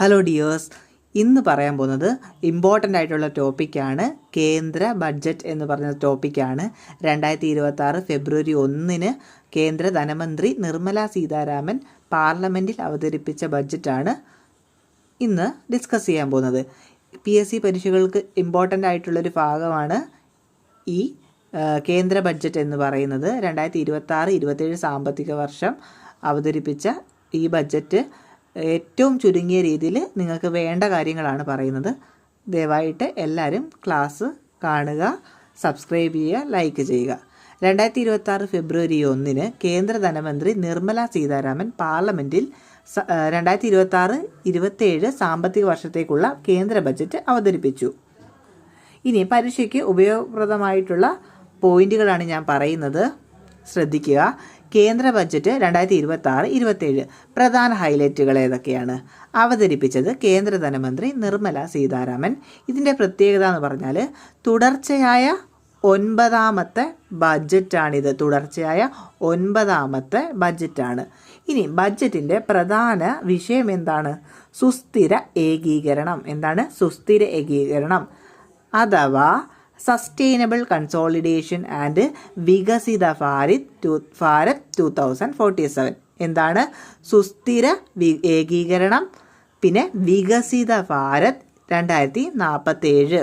Hello dears, ഇന്ന് പറയാൻ പോകുന്നത് ഇമ്പോർട്ടൻ്റ് ആയിട്ടുള്ള ടോപ്പിക്കാണ്. കേന്ദ്ര ബഡ്ജറ്റ് എന്ന് പറഞ്ഞ ടോപ്പിക്കാണ്. 2026 ഫെബ്രുവരി 1 കേന്ദ്ര ധനമന്ത്രി നിർമ്മല സീതാരാമൻ പാർലമെൻറ്റിൽ അവതരിപ്പിച്ച ബഡ്ജറ്റാണ് ഇന്ന് ഡിസ്കസ് ചെയ്യാൻ പോകുന്നത്. PSC പരീക്ഷകൾക്ക് ഇമ്പോർട്ടൻ്റ് ആയിട്ടുള്ളൊരു ഭാഗമാണ് ഈ കേന്ദ്ര ബഡ്ജറ്റ് എന്ന് പറയുന്നത്. 2026-27 സാമ്പത്തിക വർഷം അവതരിപ്പിച്ച ഈ ബഡ്ജറ്റ് ഏറ്റവും ചുരുങ്ങിയ രീതിയിൽ നിങ്ങൾക്ക് വേണ്ട കാര്യങ്ങളാണ് പറയുന്നത്. ദയവായിട്ട് എല്ലാവരും ക്ലാസ് കാണുക, സബ്സ്ക്രൈബ് ചെയ്യുക, ലൈക്ക് ചെയ്യുക. 2026 ഫെബ്രുവരി 1 കേന്ദ്ര ധനമന്ത്രി നിർമ്മല സീതാരാമൻ പാർലമെൻറ്റിൽ 2026-27 സാമ്പത്തിക വർഷത്തേക്കുള്ള കേന്ദ്ര ബഡ്ജറ്റ് അവതരിപ്പിച്ചു. ഇനി പരീക്ഷയ്ക്ക് ഉപയോഗപ്രദമായിട്ടുള്ള പോയിന്റുകളാണ് ഞാൻ പറയുന്നത്, ശ്രദ്ധിക്കുക. കേന്ദ്ര ബഡ്ജറ്റ് 2026-27 പ്രധാന ഹൈലൈറ്റുകൾ ഏതൊക്കെയാണ്? അവതരിപ്പിച്ചത് കേന്ദ്ര ധനമന്ത്രി നിർമ്മല സീതാരാമൻ. ഇതിൻ്റെ പ്രത്യേകത എന്ന് പറഞ്ഞാൽ തുടർച്ചയായ 9ാമത്തെ ബഡ്ജറ്റാണിത്. തുടർച്ചയായ 9ാമത്തെ ബഡ്ജറ്റാണ്. ഇനി ബഡ്ജറ്റിൻ്റെ പ്രധാന വിഷയം എന്താണ്? സുസ്ഥിര ഏകീകരണം. എന്താണ് സുസ്ഥിര ഏകീകരണം? അഥവാ സസ്റ്റൈനബിൾ കൺസോളിഡേഷൻ ആൻഡ് വികസിത ഭാരത് 2047. എന്താണ് സുസ്ഥിര ഏകീകരണം, പിന്നെ വികസിത ഭാരത് 2047.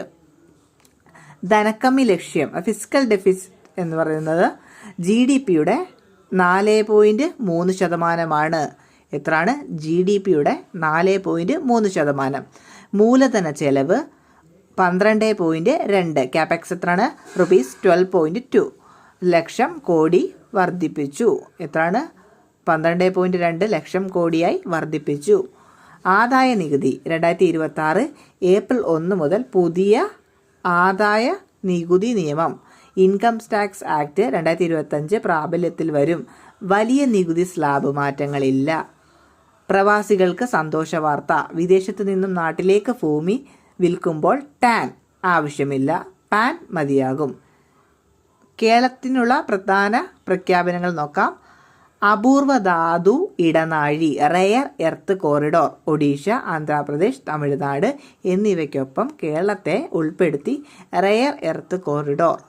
ധനക്കമ്മി ലക്ഷ്യം, ഫിസ്ക്കൽ ഡെഫിസിറ്റ് എന്ന് പറയുന്നത് GDPയുടെ 4.3%. എത്രയാണ്? GDPയുടെ 4.3%. മൂലധന ചെലവ് 12.2. ക്യാപെക്സ് എത്രയാണ്? ₹12.2 ലക്ഷം കോടി വർദ്ധിപ്പിച്ചു. എത്രയാണ്? 12.2 ലക്ഷം കോടിയായി വർദ്ധിപ്പിച്ചു. ആദായ നികുതി 2026 ഏപ്രിൽ 1 മുതൽ പുതിയ ആദായ നികുതി നിയമം ഇൻകം ടാക്സ് ആക്ട് 2025 പ്രാബല്യത്തിൽ വരും. വലിയ നികുതി സ്ലാബ് മാറ്റങ്ങളില്ല. പ്രവാസികൾക്ക് സന്തോഷ വാർത്ത. വിദേശത്തു നിന്നും നാട്ടിലേക്ക് ഭൂമി വിൽക്കുമ്പോൾ ടാൻ ആവശ്യമില്ല, പാൻ മതിയാകും. കേരളത്തിനുള്ള പ്രധാന പ്രഖ്യാപനങ്ങൾ നോക്കാം. അപൂർവ ധാതു ഇടനാഴി rare earth corridor Odisha, Andhra Pradesh, Tamil Nadu എന്നിവയ്ക്കൊപ്പം കേരളത്തെ ഉൾപ്പെടുത്തി റെയർ എർത്ത് കോറിഡോർ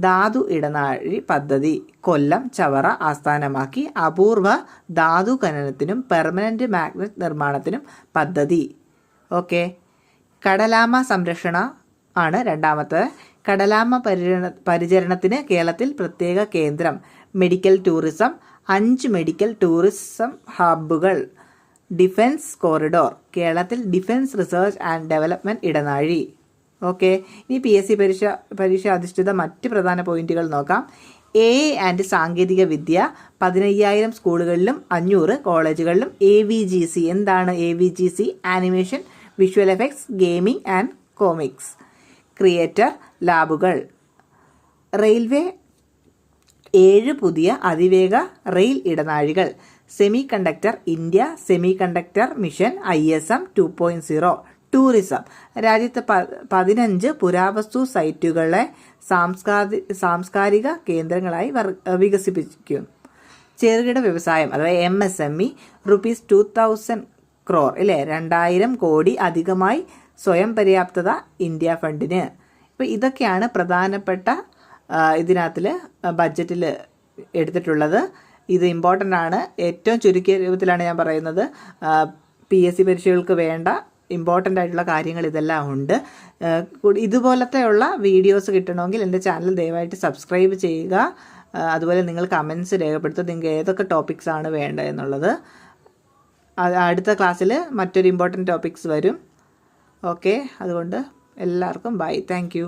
ധാതു ഇടനാഴി പദ്ധതി കൊല്ലം ചവറ ആസ്ഥാനമാക്കി അപൂർവ ധാതു ഖനനത്തിനും പെർമനന്റ് മാഗ്നറ്റ് നിർമ്മാണത്തിനും പദ്ധതി. ഓക്കെ. കടലാമ സംരക്ഷണ ആണ് രണ്ടാമത്തെ. കടലാമ പരിചരണത്തിന് കേരളത്തിൽ പ്രത്യേക കേന്ദ്രം. മെഡിക്കൽ ടൂറിസം 5 മെഡിക്കൽ ടൂറിസം ഹബ്ബുകൾ. ഡിഫൻസ് കോറിഡോർ കേരളത്തിൽ ഡിഫൻസ് റിസർച്ച് ആൻഡ് ഡെവലപ്മെൻറ്റ് ഇടനാഴി. ഓക്കെ. ഇനി PSC പരീക്ഷ അധിഷ്ഠിത മറ്റ് പ്രധാന പോയിന്റുകൾ നോക്കാം. AI ആൻഡ് സാങ്കേതിക വിദ്യ 15,000 സ്കൂളുകളിലും 500 കോളേജുകളിലും. AVGC എന്താണ്? AVGC animation, visual effects, gaming and comics. Creator ലാബുകൾ. റെയിൽവേ 7 പുതിയ അതിവേഗ റെയിൽ ഇടനാഴികൾ. Semiconductor India semiconductor mission ISM 2.0. Tourism രാജ്യത്ത് 15 പുരാവസ്തു സൈറ്റുകളെ സാംസ്കാരിക കേന്ദ്രങ്ങളായി വികസിപ്പിക്കും. ചെറുകിട വ്യവസായം അഥവാ MSME ₹2,000 crore 2000 കോടി അധികമായി സ്വയം പര്യാപ്തത ഇന്ത്യ ഫണ്ടിന്. ഇപ്പോൾ ഇതൊക്കെയാണ് പ്രധാനപ്പെട്ട ഇതിനകത്തിൽ ബഡ്ജറ്റിൽ എടുത്തിട്ടുള്ളത്. ഇത് ഇമ്പോർട്ടൻ്റ് ആണ്. ഏറ്റവും ചുരുക്കിയ രൂപത്തിലാണ് ഞാൻ പറയുന്നത്. PSC പരീക്ഷകൾക്ക് വേണ്ട ഇമ്പോർട്ടൻ്റ് ആയിട്ടുള്ള കാര്യങ്ങൾ ഇതെല്ലാം ഉണ്ട്. ഇതുപോലത്തെയുള്ള വീഡിയോസ് കിട്ടണമെങ്കിൽ എൻ്റെ ചാനൽ ദയവായിട്ട് സബ്സ്ക്രൈബ് ചെയ്യുക. അതുപോലെ നിങ്ങൾ കമൻസ് രേഖപ്പെടുത്തുക, നിങ്ങൾക്ക് ഏതൊക്കെ ടോപ്പിക്സ് ആണ് വേണ്ടത് എന്നുള്ളത്. അടുത്ത ക്ലാസ്സിൽ മറ്റൊരു ഇമ്പോർട്ടൻ്റ് ടോപ്പിക്സ് വരും. ഓക്കെ. അതുകൊണ്ട് എല്ലാവർക്കും ബൈ. Thank you.